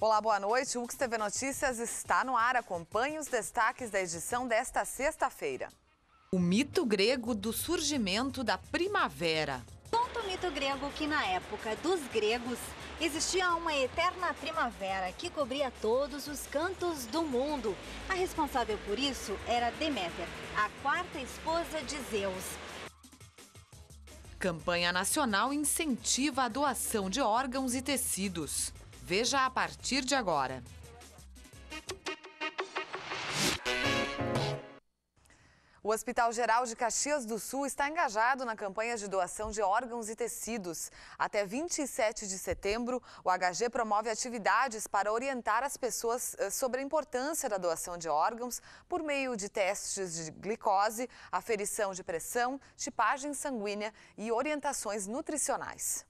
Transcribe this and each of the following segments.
Olá, boa noite. O UXTV Notícias está no ar. Acompanhe os destaques da edição desta sexta-feira. O mito grego do surgimento da primavera. Conta o mito grego que na época dos gregos existia uma eterna primavera que cobria todos os cantos do mundo. A responsável por isso era Deméter, a quarta esposa de Zeus. Campanha nacional incentiva a doação de órgãos e tecidos. Veja a partir de agora. O Hospital Geral de Caxias do Sul está engajado na campanha de doação de órgãos e tecidos. Até 27 de setembro, o HG promove atividades para orientar as pessoas sobre a importância da doação de órgãos por meio de testes de glicose, aferição de pressão, tipagem sanguínea e orientações nutricionais.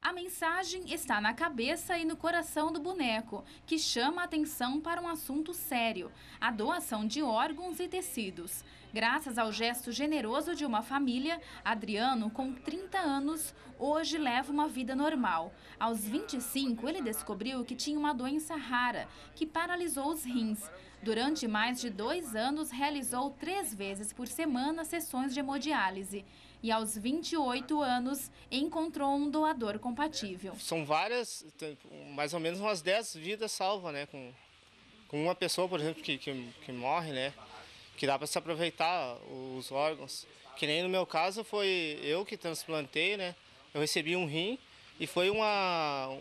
A mensagem está na cabeça e no coração do boneco, que chama a atenção para um assunto sério, a doação de órgãos e tecidos. Graças ao gesto generoso de uma família, Adriano, com 30 anos, hoje leva uma vida normal. Aos 25, ele descobriu que tinha uma doença rara, que paralisou os rins. Durante mais de 2 anos, realizou 3 vezes por semana sessões de hemodiálise. E aos 28 anos, encontrou um doador compatível. São várias, mais ou menos umas 10 vidas salvas, né? Com uma pessoa, por exemplo, que morre, né? Que dá para se aproveitar os órgãos. Que nem no meu caso, foi eu que transplantei, né? Eu recebi um rim e foi uma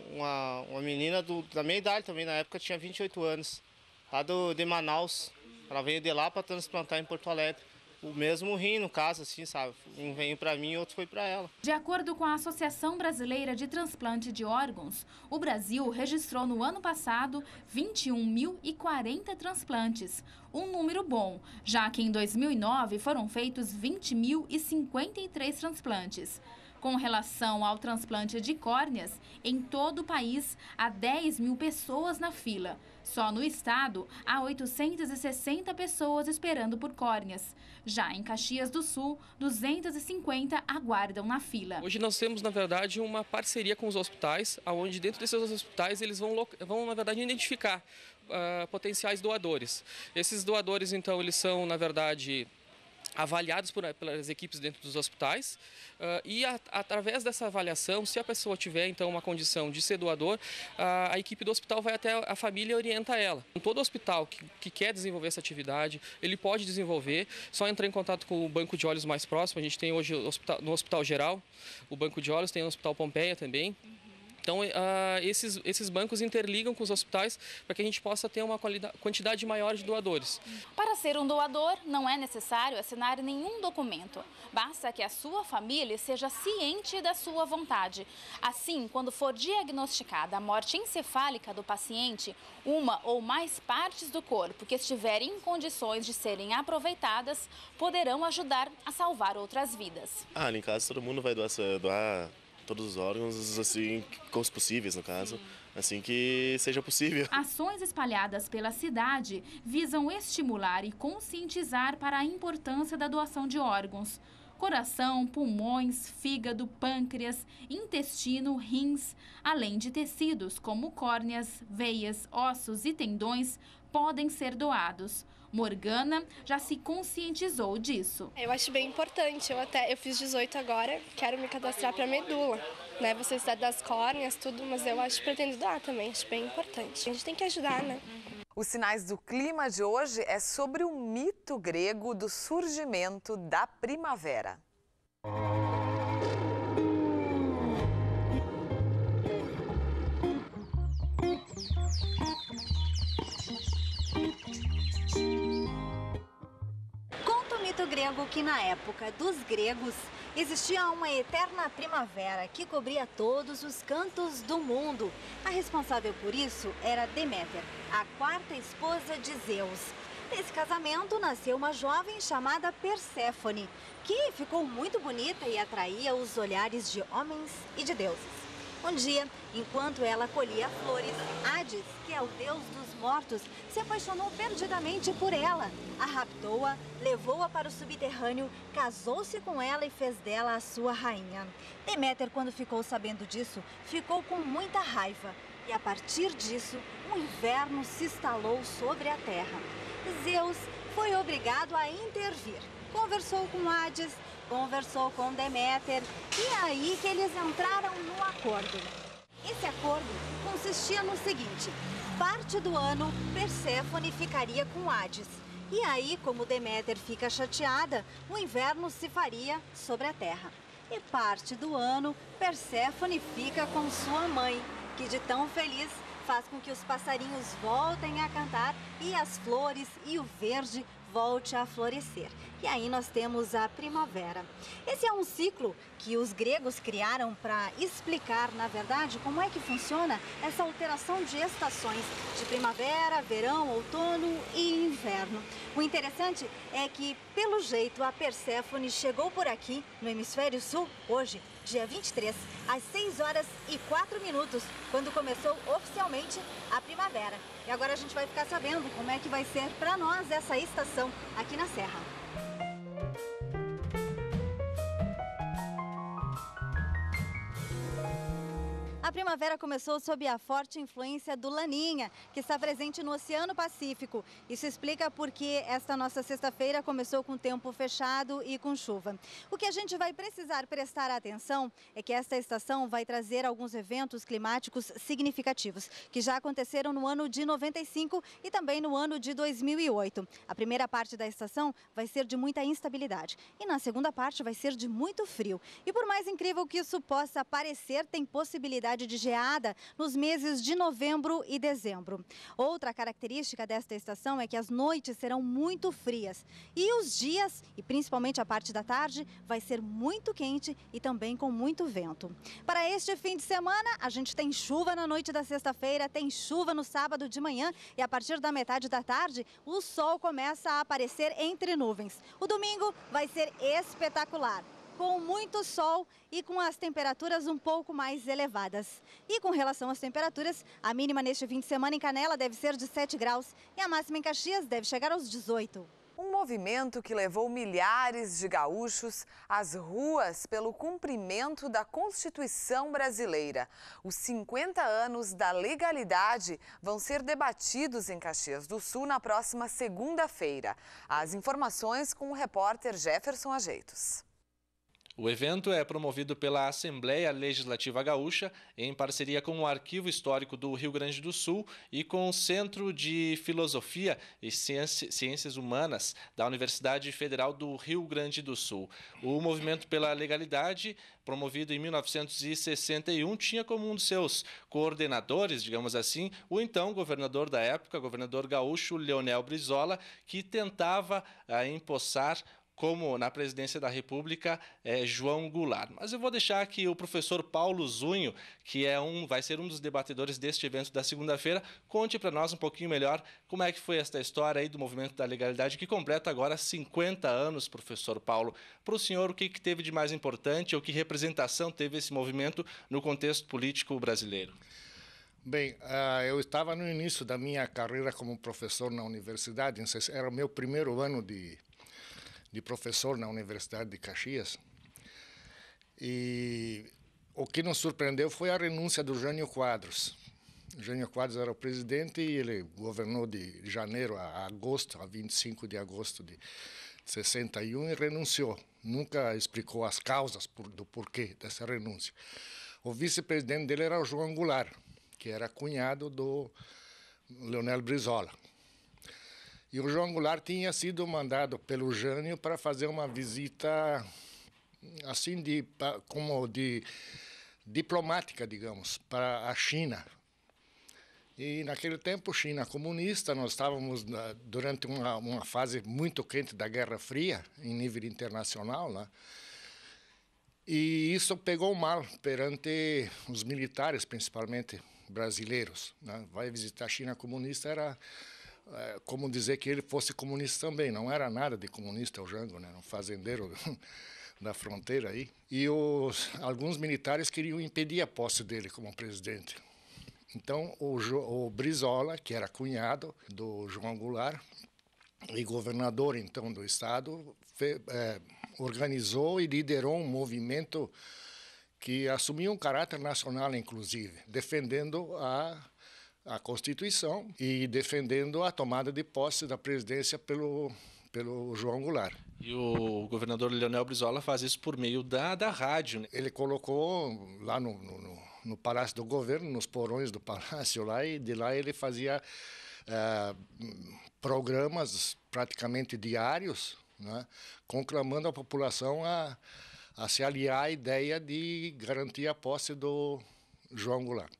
menina da minha idade também, na época tinha 28 anos, lá de Manaus. Ela veio de lá para transplantar em Porto Alegre. O mesmo rim, no caso, assim, sabe? Um veio para mim e outro foi para ela. De acordo com a Associação Brasileira de Transplante de Órgãos, o Brasil registrou no ano passado 21.040 transplantes. Um número bom, já que em 2009 foram feitos 20.053 transplantes. Com relação ao transplante de córneas, em todo o país há 10.000 pessoas na fila. Só no estado há 860 pessoas esperando por córneas. Já em Caxias do Sul, 250 aguardam na fila. Hoje nós temos, na verdade, uma parceria com os hospitais, onde dentro desses hospitais eles vão na verdade, identificar potenciais doadores. Esses doadores, então, eles são, na verdade, avaliados pelas equipes dentro dos hospitais e através dessa avaliação, se a pessoa tiver então uma condição de ser doador, a equipe do hospital vai até a família e orienta ela. Todo hospital que quer desenvolver essa atividade, ele pode desenvolver, só entrar em contato com o banco de olhos mais próximo. A gente tem hoje no Hospital Geral o banco de olhos, tem no Hospital Pompeia também. Então, esses bancos interligam com os hospitais para que a gente possa ter uma quantidade maior de doadores. Para ser um doador, não é necessário assinar nenhum documento. Basta que a sua família seja ciente da sua vontade. Assim, quando for diagnosticada a morte encefálica do paciente, uma ou mais partes do corpo que estiverem em condições de serem aproveitadas poderão ajudar a salvar outras vidas. Em casa todo mundo vai doar todos os órgãos, assim, com os possíveis, no caso, assim que seja possível. Ações espalhadas pela cidade visam estimular e conscientizar para a importância da doação de órgãos. Coração, pulmões, fígado, pâncreas, intestino, rins, além de tecidos como córneas, veias, ossos e tendões, podem ser doados. Morgana já se conscientizou disso. Eu acho bem importante. Eu fiz 18 agora, quero me cadastrar para medula, né? Vou ser cidade das córneas, tudo, mas eu pretendo doar também, acho bem importante. A gente tem que ajudar, né? Os sinais do clima de hoje é sobre o mito grego do surgimento da primavera. Conta o mito grego que na época dos gregos existia uma eterna primavera que cobria todos os cantos do mundo. A responsável por isso era Deméter, a quarta esposa de Zeus. Nesse casamento nasceu uma jovem chamada Perséfone, que ficou muito bonita e atraía os olhares de homens e de deuses. Um dia, enquanto ela colhia flores, Hades, que é o deus dos mortos, se apaixonou perdidamente por ela. A raptou-a, levou-a para o subterrâneo, casou-se com ela e fez dela a sua rainha. Deméter, quando ficou sabendo disso, ficou com muita raiva. E a partir disso, o inverno se instalou sobre a Terra. Zeus foi obrigado a intervir. Conversou com Hades, conversou com Deméter e aí que eles entraram no acordo. Esse acordo consistia no seguinte: parte do ano, Perséfone ficaria com Hades. E aí, como Deméter fica chateada, o inverno se faria sobre a Terra. E parte do ano, Perséfone fica com sua mãe, que de tão feliz faz com que os passarinhos voltem a cantar e as flores e o verde volte a florescer. E aí nós temos a primavera. Esse é um ciclo que os gregos criaram para explicar, na verdade, como é que funciona essa alteração de estações de primavera, verão, outono e inverno. O interessante é que, pelo jeito, a Perséfone chegou por aqui, no hemisfério sul, hoje, dia 23, às 6h04, quando começou oficialmente a primavera. E agora a gente vai ficar sabendo como é que vai ser para nós essa estação aqui na Serra. A primavera começou sob a forte influência do Laninha, que está presente no Oceano Pacífico. Isso explica por que esta nossa sexta-feira começou com tempo fechado e com chuva. O que a gente vai precisar prestar atenção é que esta estação vai trazer alguns eventos climáticos significativos, que já aconteceram no ano de 95 e também no ano de 2008. A primeira parte da estação vai ser de muita instabilidade e na segunda parte vai ser de muito frio. E por mais incrível que isso possa parecer, tem possibilidade de geada nos meses de novembro e dezembro. Outra característica desta estação é que as noites serão muito frias e os dias, e principalmente a parte da tarde, vai ser muito quente e também com muito vento. Para este fim de semana, a gente tem chuva na noite da sexta-feira, tem chuva no sábado de manhã e a partir da metade da tarde, o sol começa a aparecer entre nuvens. O domingo vai ser espetacular, com muito sol e com as temperaturas um pouco mais elevadas. E com relação às temperaturas, a mínima neste fim de semana em Canela deve ser de 7 graus e a máxima em Caxias deve chegar aos 18. Um movimento que levou milhares de gaúchos às ruas pelo cumprimento da Constituição brasileira. Os 50 anos da legalidade vão ser debatidos em Caxias do Sul na próxima segunda-feira. As informações com o repórter Jefferson Ajeitos. O evento é promovido pela Assembleia Legislativa Gaúcha, em parceria com o Arquivo Histórico do Rio Grande do Sul e com o Centro de Filosofia e Ciências Humanas da Universidade Federal do Rio Grande do Sul. O Movimento pela Legalidade, promovido em 1961, tinha como um dos seus coordenadores, digamos assim, o então governador da época, governador gaúcho Leonel Brizola, que tentava empossar como na presidência da República, João Goulart. Mas eu vou deixar que o professor Paulo Zunho, que vai ser um dos debatedores deste evento da segunda-feira, conte para nós um pouquinho melhor como é que foi esta história aí do movimento da legalidade, que completa agora 50 anos, professor Paulo. Para o senhor, o que teve de mais importante ou que representação teve esse movimento no contexto político brasileiro? Bem, eu estava no início da minha carreira como professor na universidade, era o meu primeiro ano de professor na Universidade de Caxias, e o que nos surpreendeu foi a renúncia do Jânio Quadros. O Jânio Quadros era o presidente e ele governou de janeiro a agosto, a 25 de agosto de 61, e renunciou. Nunca explicou as causas do porquê dessa renúncia. O vice-presidente dele era o João Goulart, que era cunhado do Leonel Brizola. E o João Goulart tinha sido mandado pelo Jânio para fazer uma visita assim como diplomática, digamos, para a China. E naquele tempo, China comunista, nós estávamos durante uma fase muito quente da Guerra Fria, em nível internacional, né? E isso pegou mal perante os militares, principalmente brasileiros, né? Vai visitar a China comunista era como dizer que ele fosse comunista também. Não era nada de comunista o Jango, né? Um fazendeiro da fronteira aí. E alguns militares queriam impedir a posse dele como presidente. Então, o Brizola, que era cunhado do João Goulart e governador, então, do estado, organizou e liderou um movimento que assumiu um caráter nacional, inclusive, defendendo a Constituição e defendendo a tomada de posse da presidência pelo João Goulart. E o governador Leonel Brizola faz isso por meio da rádio, né? Ele colocou lá no Palácio do Governo, nos porões do Palácio lá, e de lá ele fazia programas praticamente diários, né, conclamando a população a se aliar à ideia de garantir a posse do João Goulart.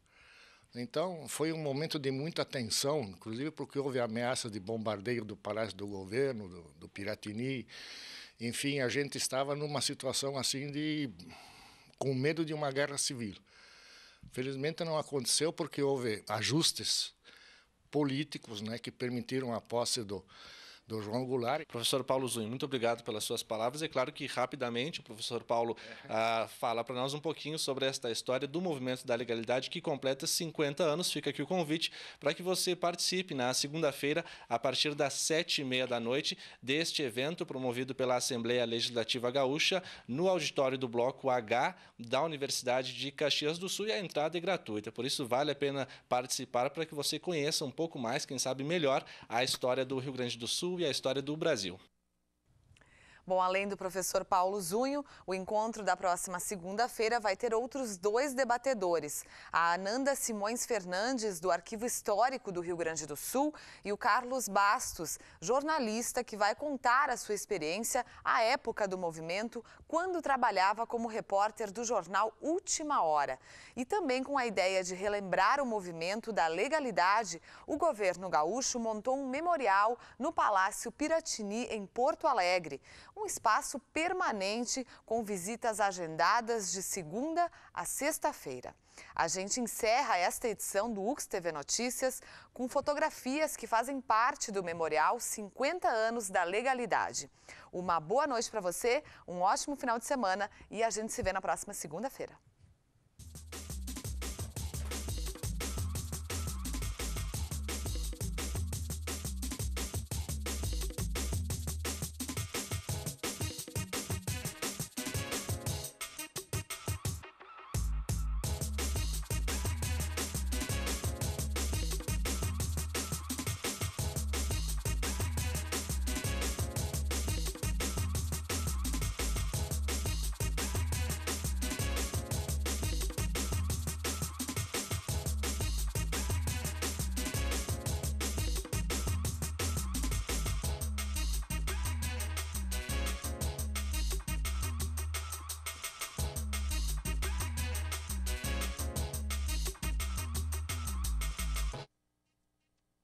Então, foi um momento de muita tensão, inclusive porque houve ameaça de bombardeio do Palácio do Governo, do Piratini. Enfim, a gente estava numa situação assim com medo de uma guerra civil. Felizmente não aconteceu porque houve ajustes políticos, né, que permitiram a posse do João Goulart. Professor Paulo Zunho, muito obrigado pelas suas palavras. É claro que, rapidamente, o professor Paulo fala para nós um pouquinho sobre esta história do Movimento da Legalidade, que completa 50 anos. Fica aqui o convite para que você participe na segunda-feira, a partir das 7h30 da noite, deste evento promovido pela Assembleia Legislativa Gaúcha, no auditório do Bloco H da Universidade de Caxias do Sul, e a entrada é gratuita. Por isso, vale a pena participar para que você conheça um pouco mais, quem sabe melhor, a história do Rio Grande do Sul e a história do Brasil. Bom, além do professor Paulo Zunho, o encontro da próxima segunda-feira vai ter outros 2 debatedores. A Ananda Simões Fernandes, do Arquivo Histórico do Rio Grande do Sul, e o Carlos Bastos, jornalista que vai contar a sua experiência à época do movimento, quando trabalhava como repórter do jornal Última Hora. E também com a ideia de relembrar o movimento da legalidade, o governo gaúcho montou um memorial no Palácio Piratini, em Porto Alegre. Um espaço permanente com visitas agendadas de segunda a sexta-feira. A gente encerra esta edição do UX TV Notícias com fotografias que fazem parte do Memorial 50 anos da legalidade. Uma boa noite para você, um ótimo final de semana e a gente se vê na próxima segunda-feira.